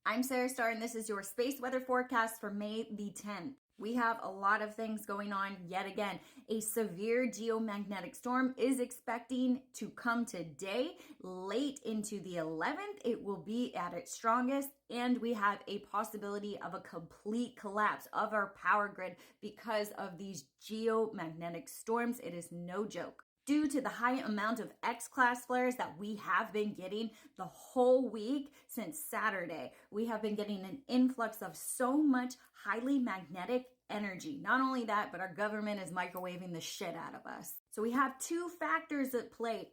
I'm Sarah Starr, and this is your space weather forecast for May the 10th. We have a lot of things going on yet again. A severe geomagnetic storm is expecting to come today, late into the 11th. It will be at its strongest, and we have a possibility of a complete collapse of our power grid because of these geomagnetic storms. It is no joke. Due to the high amount of X-class flares that we have been getting the whole week since Saturday, we have been getting an influx of so much highly magnetic energy. Not only that, but our government is microwaving the shit out of us. So we have two factors at play.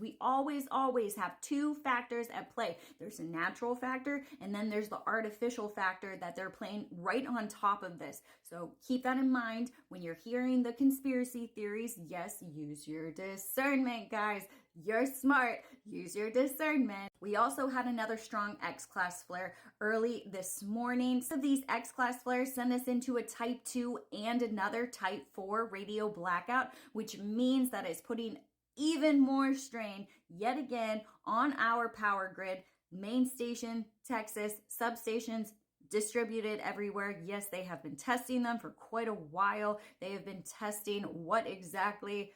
We always have two factors at play. There's a natural factor, and then there's the artificial factor that they're playing right on top of this. So keep that in mind when you're hearing the conspiracy theories. Yes, use your discernment, guys. You're smart. Use your discernment. We also had another strong X-class flare early this morning. So these X-class flares send us into a type 2 and another type 4 radio blackout, which means that it's putting even more strain yet again on our power grid. Main station, Texas, substations, distributed everywhere. Yes, they have been testing them for quite a while. They have been testing what exactly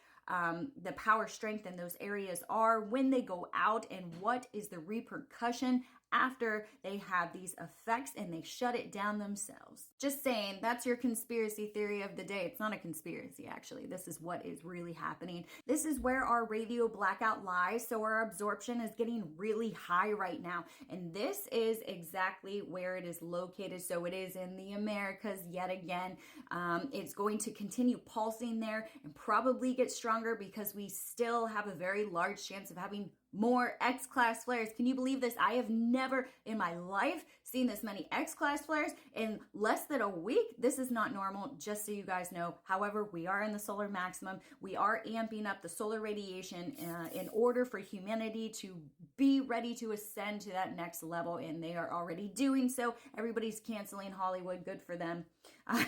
the power strength in those areas are when they go out, and what is the repercussion after they have these effects and they shut it down themselves. Just saying, that's your conspiracy theory of the day. It's not a conspiracy, actually. This is what is really happening. This is where our radio blackout lies, so our absorption is getting really high right now. And this is exactly where it is located. So it is in the Americas yet again. It's going to continue pulsing there and probably get stronger because we still have a very large chance of having more X-class flares. Can you believe this? I have never in my life seen this many X-class flares in less than a week. This is not normal, just so you guys know. However, we are in the solar maximum. We are amping up the solar radiation in order for humanity to be ready to ascend to that next level, and they are already doing so. Everybody's canceling Hollywood. Good for them.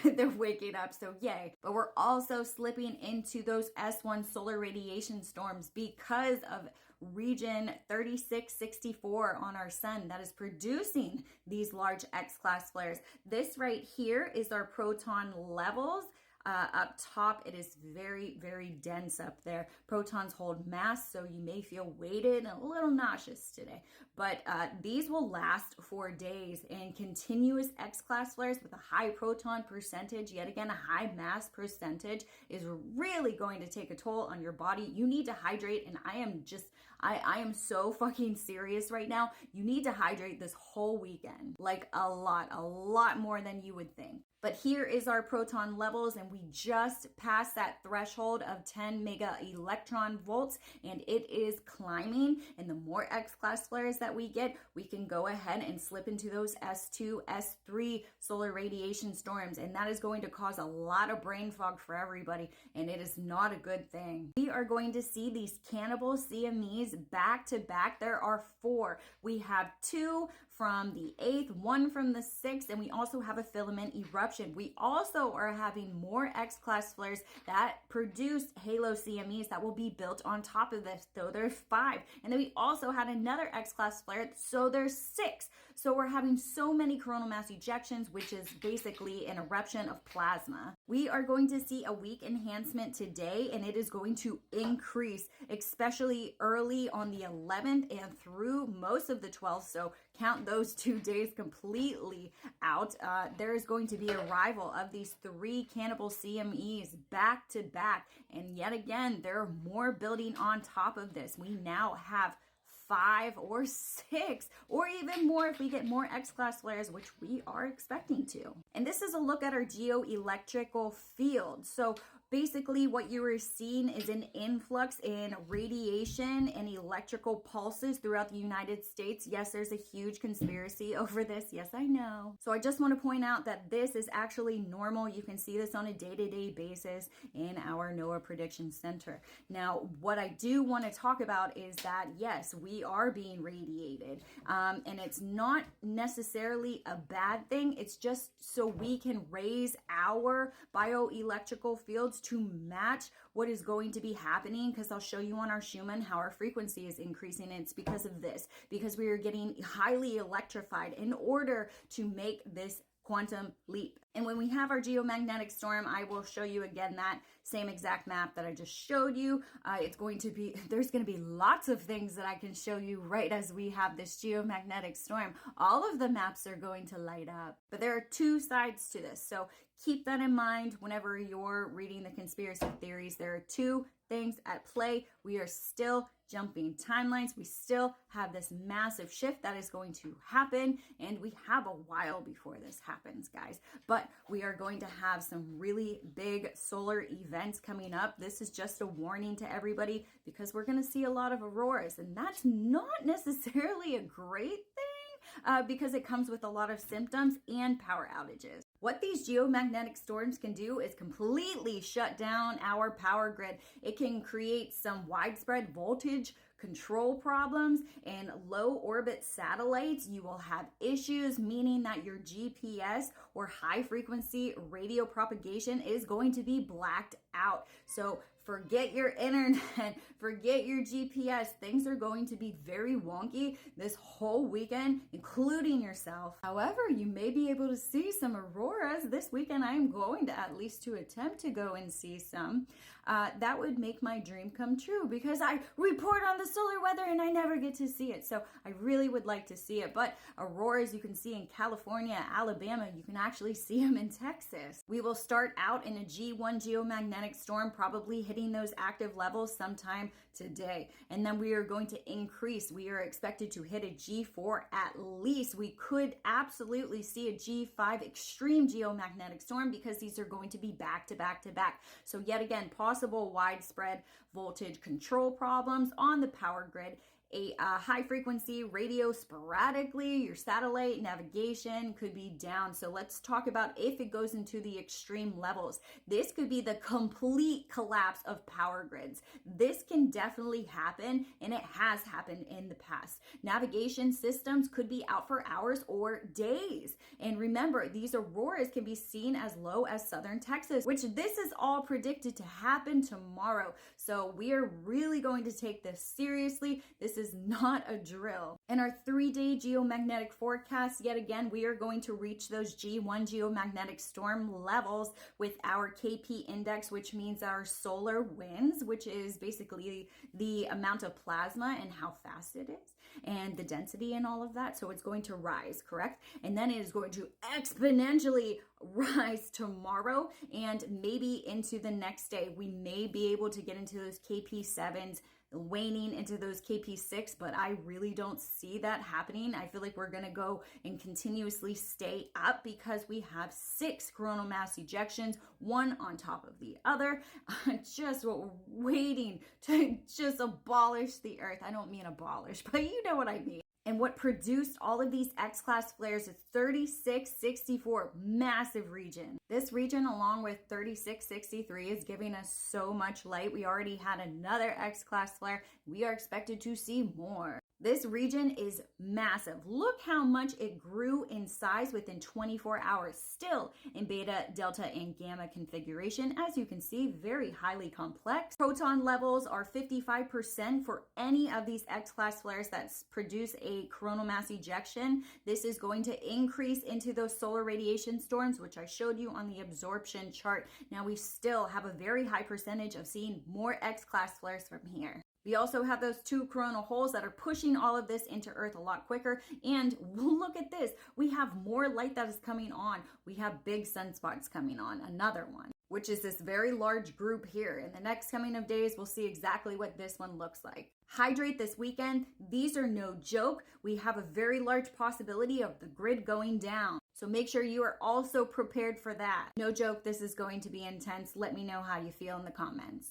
They're waking up, so yay. But we're also slipping into those S1 solar radiation storms because of region 3664 on our sun that is producing these large X-class flares. This right here is our proton levels. Up top, it is very, very dense up there. Protons hold mass, so you may feel weighted and a little nauseous today. But these will last for days, and continuous X-class flares with a high proton percentage, yet again, a high mass percentage, is really going to take a toll on your body. You need to hydrate, and I am so fucking serious right now. You need to hydrate this whole weekend. Like a lot more than you would think. But here is our proton levels, and we just passed that threshold of 10 mega electron volts, and it is climbing. And the more X-class flares that we get, we can go ahead and slip into those S2, S3 solar radiation storms, and that is going to cause a lot of brain fog for everybody, and it is not a good thing. We are going to see these cannibal CMEs back to back. There are 4. We have 2 from the 8th, 1 from the 6th, and we also have a filament eruption. We also are having more X-class flares that produce halo CMEs that will be built on top of this. So there's 5. And then we also had another X-class flare, so there's 6. So we're having so many coronal mass ejections, which is basically an eruption of plasma. We are going to see a weak enhancement today, and it is going to increase, especially early on the 11th and through most of the 12th. So count those 2 days completely out. There is going to be a arrival of these 3 cannibal CMEs back to back, and yet again there are more building on top of this. We now have 5 or 6 or even more if we get more X-class flares, which we are expecting to. And this is a look at our geoelectrical field. So basically what you are seeing is an influx in radiation and electrical pulses throughout the United States. Yes, there's a huge conspiracy over this. Yes, I know. So I just want to point out that this is actually normal. You can see this on a day-to-day basis in our NOAA Prediction Center. Now, what I do want to talk about is that, yes, we are being radiated. And it's not necessarily a bad thing. It's just so we can raise our bioelectrical fields supposed to match what is going to be happening, because I'll show you on our Schumann how our frequency is increasing. And it's because of this, because we are getting highly electrified in order to make this quantum leap. And when we have our geomagnetic storm, I will show you again that same exact map that I just showed you. There's going to be lots of things that I can show you right as we have this geomagnetic storm. All of the maps are going to light up, but there are two sides to this. So keep that in mind whenever you're reading the conspiracy theories. There are two things at play. We are still jumping timelines. We still have this massive shift that is going to happen, and we have a while before this happens, guys. But we are going to have some really big solar events coming up. This is just a warning to everybody, because we're going to see a lot of auroras, and that's not necessarily a great thing, because it comes with a lot of symptoms and power outages. What these geomagnetic storms can do is completely shut down our power grid. It can create some widespread voltage control problems, and low orbit satellites. You will have issues, meaning that your GPS or high frequency radio propagation is going to be blacked out. So forget your internet, forget your GPS. Things are going to be very wonky this whole weekend, including yourself. However, you may be able to see some auroras this weekend. I am going to at least to attempt to go and see some. That would make my dream come true, because I report on the solar weather and I never get to see it. So I really would like to see it. But auroras you can see in California, Alabama. You can actually see them in Texas. We will start out in a G1 geomagnetic storm, probably hitting those active levels sometime today. And then we are going to increase. We are expected to hit a G4 at least. We could absolutely see a G5 extreme geomagnetic storm, because these are going to be back to back to back. So yet again, possible widespread voltage control problems on the power grid, a high frequency radio sporadically, your satellite navigation could be down. So let's talk about if it goes into the extreme levels. This could be the complete collapse of power grids. This can definitely happen, and it has happened in the past. Navigation systems could be out for hours or days. And remember, these auroras can be seen as low as southern Texas, which this is all predicted to happen tomorrow. So we are really going to take this seriously. This is not a drill. In our 3-day geomagnetic forecast, yet again, we are going to reach those G1 geomagnetic storm levels with our KP index, which means our solar winds, which is basically the amount of plasma and how fast it is, and the density and all of that. So it's going to rise, correct? And then it is going to exponentially rise tomorrow and maybe into the next day. We may be able to get into those KP7s, waning into those KP6, but I really don't see that happening. I feel like we're going to go and continuously stay up, because we have 6 coronal mass ejections, one on top of the other. Just what we're waiting to just abolish the Earth. I don't mean abolish, but you know what I mean. And what produced all of these X-class flares is 3664, massive region. This region, along with 3663, is giving us so much light. We already had another X-class flare. We are expected to see more. This region is massive. Look how much it grew in size within 24 hours, still in beta, delta, and gamma configuration. As you can see, very highly complex. Proton levels are 55% for any of these X-class flares that produce a coronal mass ejection. This is going to increase into those solar radiation storms, which I showed you on the absorption chart. Now we still have a very high percentage of seeing more X-class flares from here. We also have those 2 coronal holes that are pushing all of this into Earth a lot quicker. And look at this. We have more light that is coming on. We have big sunspots coming on, another one, which is this very large group here. In the next coming of days, we'll see exactly what this one looks like. Hydrate this weekend. These are no joke. We have a very large possibility of the grid going down. So make sure you are also prepared for that. No joke, this is going to be intense. Let me know how you feel in the comments.